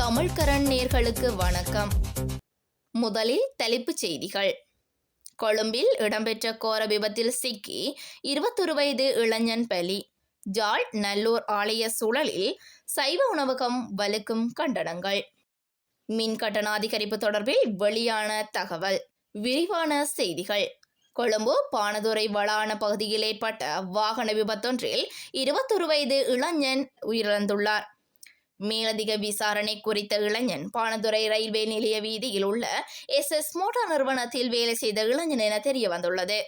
தமிழ்கரண் நேர்களுக்கு வணக்கம். முதலில் தலைப்புச் செய்திகள். கொழும்பில் இடம்பெற்ற கோர விபத்தில் சிக்கி 21 வயது இளைஞன் பலி. ஜாழ் நல்லூர் ஆலய சூழலில் சைவ உணவகம் வலுக்கும் கண்டனங்கள். மின் கட்டண அதிகரிப்பு தொடர்பில் வெளியான தகவல். விரிவான செய்திகள். கொழும்பு பானதுரை வளான பகுதியில் ஏற்பட்ட வாகன விபத்தொன்றில் 21 வயது இளைஞன் உயிரிழந்துள்ளார். மேலதிக விசாரணை குறித்த இளைஞன் பானதுரை ரயில்வே நிலைய வீதியில் உள்ள SS மோட்டார் நிறுவனத்தில் வேலை செய்த இளைஞன் என தெரிய வந்துள்ளது.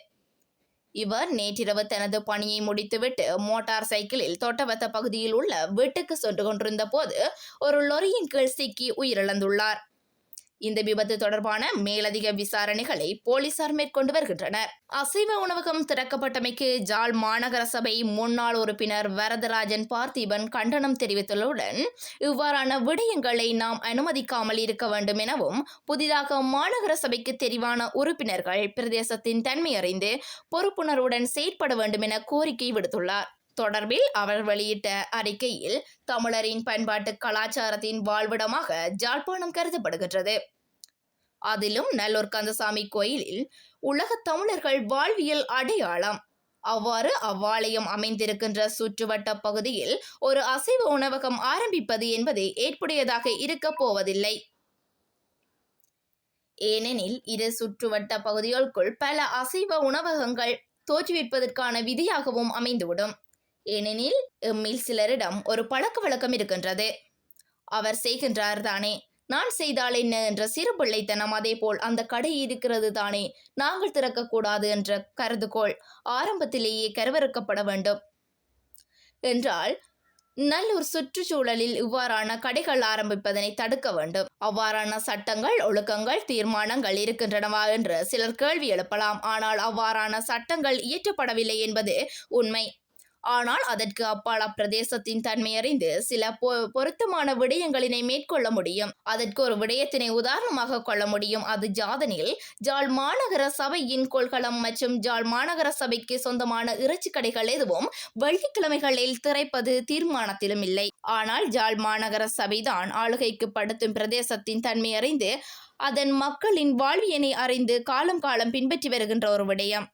இவர் நேற்றிரவு தனது பணியை முடித்துவிட்டு மோட்டார் சைக்கிளில் தொட்டவத்த பகுதியில் உள்ள வீட்டுக்கு சென்று கொண்டிருந்த போது ஒரு லொரியின் கீழ் சிக்கி உயிரிழந்துள்ளார். இந்த விபத்து தொடர்பான மேலதிக விசாரணைகளை போலீசார் மேற்கொண்டு வருகின்றனர். அசைவ உணவகம் திறக்கப்பட்டமைக்கு ஜாழ் மாநகர சபை முன்னாள் உறுப்பினர் வரதராஜன் பார்த்திபன் கண்டனம் தெரிவித்துள்ளதுடன் இவ்வாறான விடயங்களை நாம் அனுமதிக்காமல் இருக்க வேண்டும் எனவும் புதிதாக மாநகர சபைக்கு தெரிவான உறுப்பினர்கள் பிரதேசத்தின் தன்மை அறிந்து பொறுப்புணர்வுடன் செயற்பட வேண்டும் என கோரிக்கை விடுத்துள்ளார். தொடர்பில் அவர் வெளியிட்ட அறிக்கையில் தமிழரின் பண்பாட்டு கலாச்சாரத்தின் வாழ்விடமாக ஜாழ்ப்பாணம் கருதப்படுகின்றது. அதிலும் நல்லூர் கந்தசாமி கோயிலில் உலகத் தமிழர்கள் வாழ்வியல் அடையாளம். அவ்வாறு அவ்வாலயம் அமைந்திருக்கின்ற சுற்றுவட்ட பகுதியில் ஒரு அசைவ உணவகம் ஆரம்பிப்பது என்பது ஏற்புடையதாக இருக்கப் போவதில்லை. ஏனெனில் இரு சுற்றுவட்ட பகுதிகளுக்குள் பல அசைவ உணவகங்கள் தோற்றுவிப்பதற்கான விதியாகவும் அமைந்துவிடும். ஏனெனில் எம்மில் சிலரிடம் ஒரு பழக்க வழக்கம் இருக்கின்றது. அவர் செய்கின்றார் தானே, நான் செய்தால் என்ன என்ற சிறு பிள்ளைத்தனம். அதே போல் அந்த கடை இருக்கிறது தானே, நாங்கள் திறக்கக்கூடாது என்ற கருதுகோள் ஆரம்பத்திலேயே கருவறுக்கப்பட வேண்டும். என்றால் நல்லூர் சுற்றுச்சூழலில் இவ்வாறான கடைகள் ஆரம்பிப்பதனை தடுக்க வேண்டும். அவ்வாறான சட்டங்கள், ஒழுக்கங்கள், தீர்மானங்கள் இருக்கின்றனவா என்று சிலர் கேள்வி எழுப்பலாம். ஆனால் அவ்வாறான சட்டங்கள் இயற்றப்படவில்லை என்பது உண்மை. ஆனால் அதற்கு அப்பால் அப்பிரதேசத்தின் தன்மை அறிந்து சில பொருத்தமான விடயங்களினை மேற்கொள்ள முடியும். அதற்கு ஒரு விடயத்தினை உதாரணமாக கொள்ள முடியும். அது ஜாதனில் ஜாழ் மாநகர சபையின் கொள்கலம் மற்றும் ஜாழ் மாநகர சபைக்கு சொந்தமான இறைச்சி கடைகள் எதுவும் வெள்ளிக்கிழமைகளில் திறப்பது தீர்மானத்திலும் இல்லை. ஆனால் ஜாழ் மாநகர சபைதான் ஆளுகைக்கு படுத்தும் பிரதேசத்தின் தன்மை அறிந்து அதன் மக்களின் வாழ்வியனை அறிந்து காலம் பின்பற்றி வருகின்ற ஒரு விடயம்.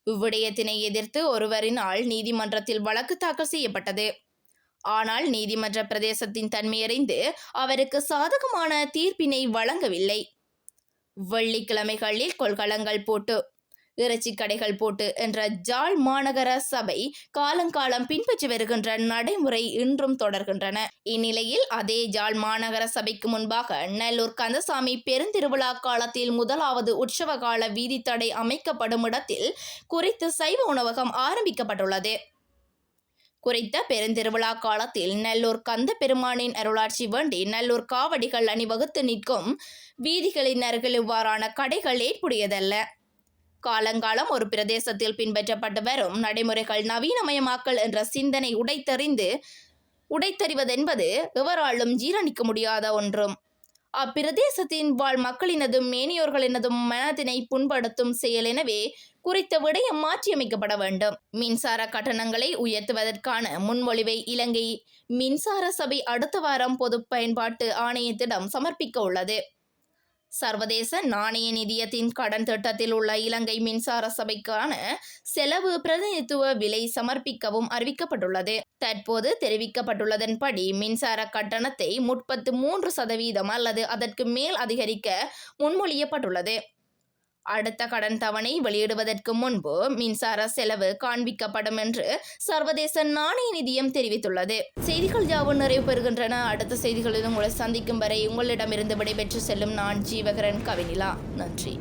இவ்விடயத்தினை எதிர்த்து ஒருவரினால் நீதிமன்றத்தில் வழக்கு தாக்கல் செய்யப்பட்டது. ஆனால் நீதிமன்ற பிரதேசத்தின் தன்மையறிந்து அவருக்கு சாதகமான தீர்ப்பினை வழங்கவில்லை. வெள்ளிக்கிழமைகளில் கொள்கலங்கள் போட்டு, இறைச்சி கடைகள் போட்டு என்ற ஜாழ் மாநகர சபை காலங்காலம் பின்பற்றி வருகின்ற நடைமுறை இன்றும் தொடர்கின்றன. இந்நிலையில் அதே ஜாழ் மாநகர சபைக்கு முன்பாக நல்லூர் கந்தசாமி பெருந்திருவிழா காலத்தில் முதலாவது உற்சவ கால வீதி தடை அமைக்கப்படும் இடத்தில் குறித்த சைவ உணவகம் ஆரம்பிக்கப்பட்டுள்ளது. குறித்த பெருந்திருவிழா காலத்தில் நல்லூர் கந்த பெருமானின் அருளாட்சி வேண்டி நல்லூர் காவடிகள் அணிவகுத்து நிற்கும் வீதிகளின் அருகில் இவ்வாறான கடைகள் ஏற்புடையதல்ல. காலங்காலம் ஒரு பிரதேசத்தில் பின்பற்றப்பட்டு வரும் நடைமுறைகள் நவீனமயமாக்கல் என்ற சிந்தனை உடைத்தறிவதென்பது எவராலும் ஜீரணிக்க முடியாத ஒன்றும். அப்பிரதேசத்தின் வாழ் மக்களினதும் மேனியோர்களினதும் மனதினை புண்படுத்தும் செயல். எனவே குறித்த விடயம் மாற்றியமைக்கப்பட வேண்டும். மின்சார கட்டணங்களை உயர்த்துவதற்கான முன்மொழிவை இலங்கை மின்சார சபை அடுத்த வாரம் பொது பயன்பாட்டு ஆணையத்திடம் சமர்ப்பிக்க உள்ளது. சர்வதேச நாணய நிதியத்தின் கடன் திட்டத்தில் உள்ள இலங்கை மின்சார சபைக்கான செலவு பிரதிநிதித்துவ விலை சமர்ப்பிக்கவும் அறிவிக்கப்பட்டுள்ளது. தற்போது தெரிவிக்கப்பட்டுள்ளதன்படி மின்சார கட்டணத்தை 33% அல்லது அதற்கு மேல் அதிகரிக்க முன்மொழியப்பட்டுள்ளது. அடுத்த கடன் தவணை வெளியிடுவதற்கு முன்பு மின்சார செலவு காண்பிக்கப்படும் என்று சர்வதேச நாணய நிதியம் தெரிவித்துள்ளது. செய்திகள் யாவும் நிறைவு பெறுகின்றன. அடுத்த செய்திகளில் உங்களை சந்திக்கும் வரை உங்களிடமிருந்து விடைபெற்று செல்லும் நான் ஜீவகரன் கவினிலா. நன்றி.